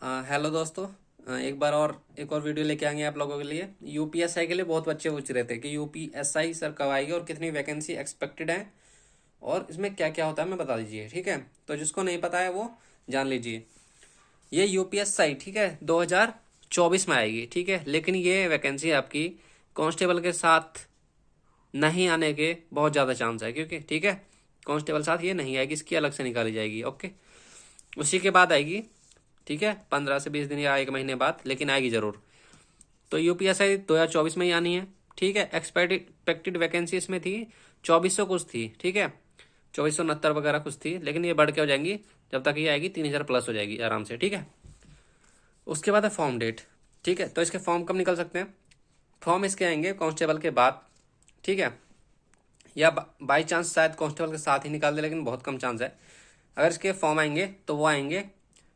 Hello दोस्तों। एक और वीडियो लेके आएंगे आप लोगों के लिए। यूपीएसआई के लिए बहुत बच्चे पूछ रहे थे कि यूपीएसआई सर कब आएगी और कितनी वैकेंसी एक्सपेक्टेड है और इसमें क्या क्या होता है, मैं बता दीजिए। ठीक है, तो जिसको नहीं पता है वो जान लीजिए। ये यूपीएसआई ठीक है 2024 में आएगी। ठीक है, लेकिन ये वैकेंसी आपकी कांस्टेबल के साथ नहीं आने के बहुत ज़्यादा चांस है, क्योंकि ठीक है कांस्टेबल साथ ये नहीं आएगी, इसकी अलग से निकाली जाएगी। ओके, उसी के बाद आएगी। ठीक है, 15 से 20 दिन या 1 महीने बाद, लेकिन आएगी जरूर। तो यूपीएसआई 2024 में ही आनी है। ठीक है, एक्सपेक्टेड वैकेंसी इसमें थी 2400 कुछ थी। ठीक है, 2469 वगैरह कुछ थी, लेकिन ये बढ़ के हो जाएंगी जब तक ये आएगी 3000 प्लस हो जाएगी आराम से। ठीक है, उसके बाद है फॉर्म डेट। ठीक है, तो इसके फॉर्म कब निकल सकते हैं? फॉर्म इसके आएंगे कांस्टेबल के बाद। ठीक है, या बाई चांस शायद कांस्टेबल के साथ ही निकाल दे, लेकिन बहुत कम चांस है। अगर इसके फॉर्म आएंगे तो वो आएंगे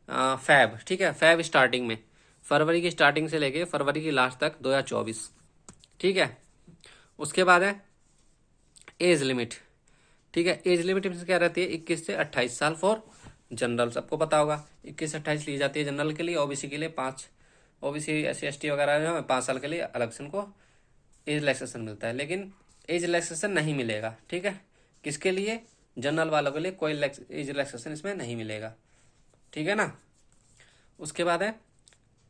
फैब। ठीक है, फैब स्टार्टिंग में, फरवरी की स्टार्टिंग से लेके फरवरी की लास्ट तक 2024। ठीक है, उसके बाद है एज लिमिट। ठीक है, एज लिमिट में क्या रहती है? 21 से 28 साल फॉर जनरल। सबको पता होगा 21 से 28 ली जाती है जनरल के लिए। ओबीसी के लिए 5, ओबीसी SC ST वगैरह जो है 5 साल के लिए अलग से उनको एज रिलैक्सेशन मिलता है, लेकिन एज रिलैक्सेशन नहीं मिलेगा। ठीक है, किसके लिए? जनरल वालों के लिए कोई एज रिलैक्सेशन इसमें नहीं मिलेगा। ठीक है ना। उसके बाद है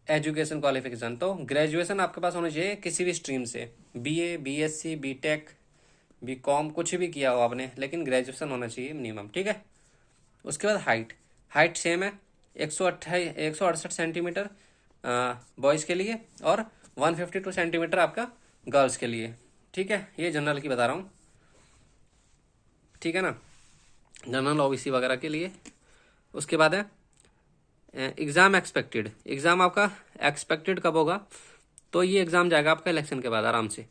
एजुकेशन क्वालिफिकेशन। तो ग्रेजुएशन आपके पास होना चाहिए किसी भी स्ट्रीम से, BA BSc BTech BCom कुछ भी किया हो आपने, लेकिन ग्रेजुएशन होना चाहिए मिनिमम। ठीक है, उसके बाद हाइट। हाइट सेम है 168 सेंटीमीटर बॉयज़ के लिए और 152 सेंटीमीटर आपका गर्ल्स के लिए। ठीक है, ये जनरल की बता रहा हूँ। ठीक है ना, जनरल OBC वगैरह के लिए। उसके बाद है एग्ज़ाम एक्सपेक्टेड। एग्ज़ाम आपका एक्सपेक्टेड कब होगा? तो ये एग्ज़ाम जाएगा आपका इलेक्शन के बाद आराम से।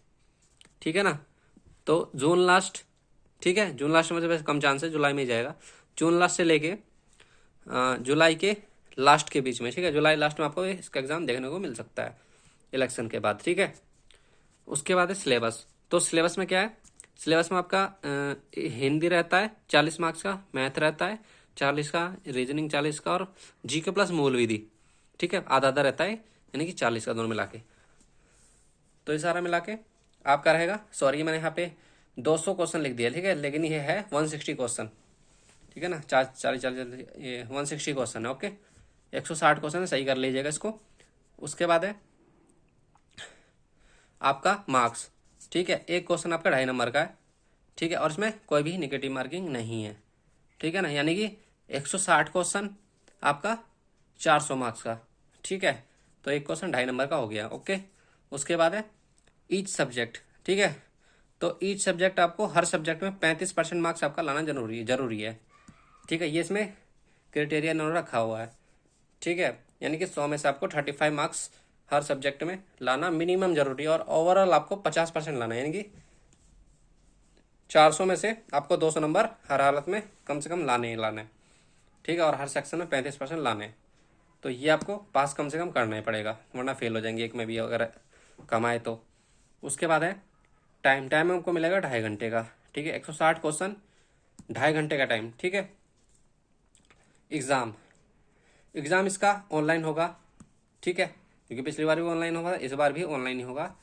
ठीक है ना, तो जून लास्ट। ठीक है, जून लास्ट में से वैसे कम चांस है, जुलाई में ही जाएगा। जून लास्ट से लेके जुलाई के लास्ट के बीच में। ठीक है, जुलाई लास्ट में आपको इसका एग्ज़ाम देखने को मिल सकता है इलेक्शन के बाद। ठीक है, उसके बाद है सिलेबस। तो सिलेबस में क्या है? सिलेबस में आपका हिंदी रहता है 40 मार्क्स का, मैथ रहता है 40 का, रीजनिंग 40 का और GK प्लस मूल विधि। ठीक है, आधा आधा रहता है, यानी कि 40 का दोनों मिला के। तो ये सारा मिला के आपका रहेगा। सॉरी, मैंने यहाँ पे 200 क्वेश्चन लिख दिया। ठीक है, लेकिन ये है 160 क्वेश्चन। ठीक है ना, 40 40 ये 160 क्वेश्चन है। ओके, 160 क्वेश्चन है, सही कर लीजिएगा इसको। उसके बाद है आपका मार्क्स। ठीक है, एक क्वेश्चन आपका 2.5 नंबर का है। ठीक है, और इसमें कोई भी निगेटिव मार्किंग नहीं है। ठीक है ना, यानी कि 160 क्वेश्चन आपका 400 मार्क्स का। ठीक है, तो एक क्वेश्चन 2.5 नंबर का हो गया। ओके, उसके बाद है ईच सब्जेक्ट। ठीक है, तो ईच सब्जेक्ट आपको हर सब्जेक्ट में 35% मार्क्स आपका लाना जरूरी है। ठीक है, ये इसमें क्राइटेरिया इन्होंने रखा हुआ है। ठीक है, यानी कि 100 में से आपको 35 मार्क्स हर सब्जेक्ट में लाना मिनिमम जरूरी है, और ओवरऑल आपको 50% लाना है, यानी कि 400 में से आपको 200 नंबर हर हालत में कम से कम लाने ही लाने हैं। ठीक है, और हर सेक्शन में 35% लाने हैं। तो ये आपको पास कम से कम करना ही पड़ेगा, वरना फेल हो जाएंगे एक में भी अगर कम आए तो। उसके बाद है टाइम। टाइम आपको मिलेगा 2.5 घंटे का। ठीक है, 160 क्वेश्चन, 2.5 घंटे का टाइम। ठीक है, एग्ज़ाम। एग्ज़ाम इसका ऑनलाइन होगा। ठीक है, क्योंकि पिछली बार भी ऑनलाइन होगा, इस बार भी ऑनलाइन ही होगा।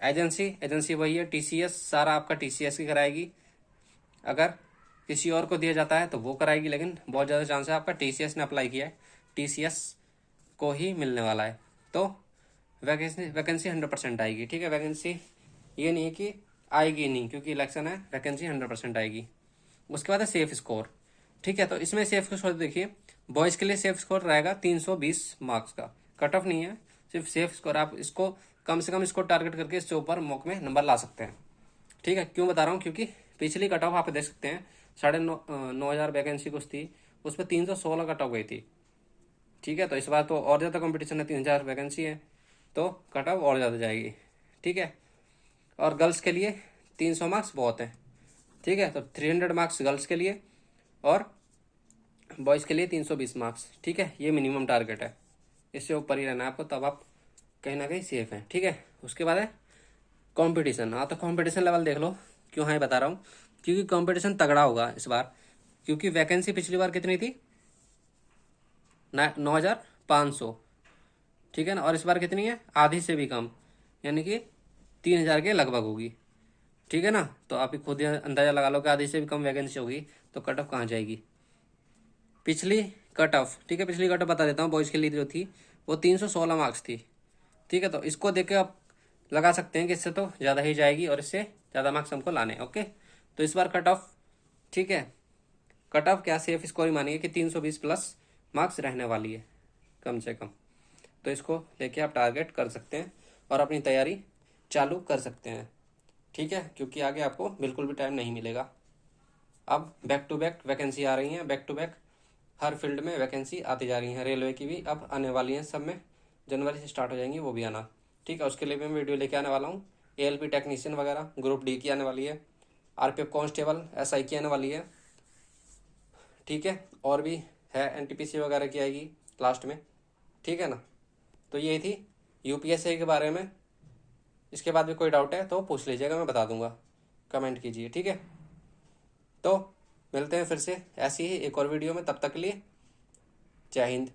एजेंसी वही है TCS, सारा आपका TCS की कराएगी। अगर किसी और को दिया जाता है तो वो कराएगी, लेकिन बहुत ज़्यादा चांस है आपका TCS ने अप्लाई किया है, TCS को ही मिलने वाला है। तो वैकेंसी 100% आएगी। ठीक है, वैकेंसी ये नहीं है कि आएगी नहीं, क्योंकि इलेक्शन है, वैकेंसी 100% आएगी। उसके बाद है सेफ स्कोर। ठीक है, तो इसमें सेफ स्कोर देखिए, बॉयज़ के लिए सेफ स्कोर रहेगा 320 मार्क्स का। कट ऑफ नहीं है, सिर्फ सेफ स्कोर। आप इसको कम से कम इसको टारगेट करके इससे ऊपर मॉक में नंबर ला सकते हैं। ठीक है, क्यों बता रहा हूँ? क्योंकि पिछली कट ऑफ आप देख सकते हैं, 9,500 वैकेंसी कुछ थी, उसमें 316 कट ऑफ गई थी। ठीक है, तो इस बार तो और ज़्यादा कंपटीशन है, 3,000 वैकेंसी है, तो कट ऑफ और ज़्यादा जाएगी। ठीक है, और गर्ल्स के लिए 300 मार्क्स बहुत है। ठीक है, तो 300 मार्क्स गर्ल्स के लिए और बॉयज़ के लिए 320 मार्क्स। ठीक है, ये मिनिमम टारगेट है, इससे ऊपर ही रहना है आपको, तब आप कहीं ना कहीं सेफ हैं। ठीक है, उसके बाद है कंपटीशन। हाँ, तो कंपटीशन लेवल देख लो। क्यों हाँ बता रहा हूँ? क्योंकि कंपटीशन तगड़ा होगा इस बार। क्योंकि वैकेंसी पिछली बार कितनी थी? 9,500, ठीक है ना। और इस बार कितनी है, आधी से भी कम, यानी कि 3,000 के लगभग होगी, ठीक है ना। तो आप ही खुद ही अंदाजा लगा लो कि आधी से भी कम वैकेंसी होगी तो कट ऑफ कहाँ जाएगी। पिछली कट ऑफ, ठीक है, पिछली कट ऑफ बता देता हूँ, बॉयज़ के लिए जो थी वो 316 मार्क्स थी, ठीक है। तो इसको देख के आप लगा सकते हैं कि इससे तो ज़्यादा ही जाएगी और इससे ज़्यादा मार्क्स हमको लाने हैं, ओके। तो इस बार कट ऑफ, ठीक है, कट ऑफ क्या सेफ स्कोर ही मानिए कि 320 प्लस मार्क्स रहने वाली है कम से कम। तो इसको लेके आप टारगेट कर सकते हैं और अपनी तैयारी चालू कर सकते हैं, ठीक है, क्योंकि आगे आपको बिल्कुल भी टाइम नहीं मिलेगा। अब बैक टू बैक वैकेंसी आ रही हैं, बैक टू बैक हर फील्ड में वैकेंसी आती जा रही हैं, रेलवे की भी अब आने वाली हैं, सब में जनवरी से स्टार्ट हो जाएंगी, वो भी आना, ठीक है। उसके लिए भी मैं वीडियो लेके आने वाला हूँ। एएलपी टेक्नीशियन वगैरह ग्रुप डी की आने वाली है, आरपीएफ कांस्टेबल एसआई की आने वाली है, ठीक है। और भी है, एनटीपीसी वगैरह की आएगी लास्ट में, ठीक है ना। तो ये थी यूपीएससी के बारे में। इसके बाद भी कोई डाउट है तो पूछ लीजिएगा, मैं बता दूंगा, कमेंट कीजिए, ठीक है। तो मिलते हैं फिर से ऐसी ही एक और वीडियो में, तब तक के लिए जय हिंद।